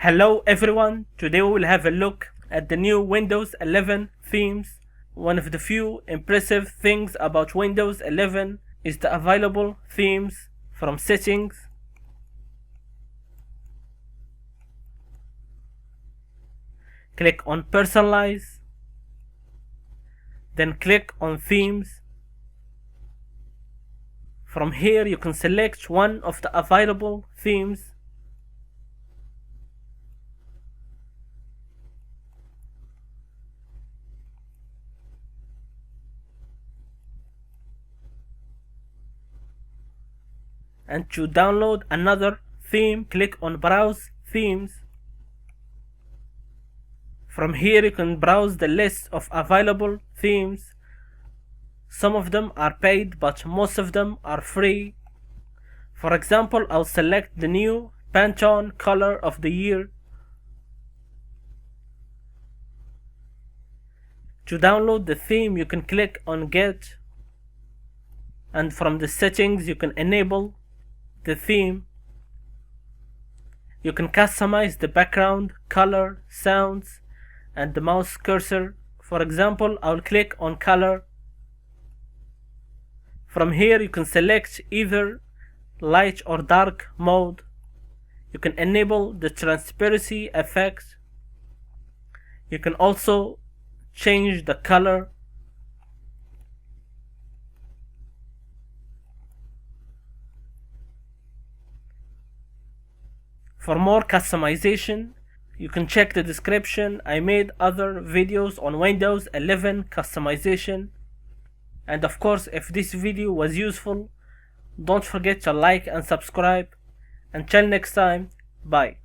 Hello everyone, today we will have a look at the new Windows 11 themes. One of the few impressive things about Windows 11 is the available themes from settings. Click on personalize, then click on themes. From here you can select one of the available themes. And to download another theme, click on browse themes. From here you can browse the list of available themes. Some of them are paid, but most of them are free. For example, I'll select the new Pantone color of the year. To download the theme, you can click on Get, and from the settings you can enable the theme. You can customize the background, color, sounds, and the mouse cursor. For example, I'll click on color. From here you can select either light or dark mode. You can enable the transparency effect. You can also change the color. For more customization, you can check the description. I made other videos on Windows 11 customization. And of course, if this video was useful, don't forget to like and subscribe. Until next time, bye.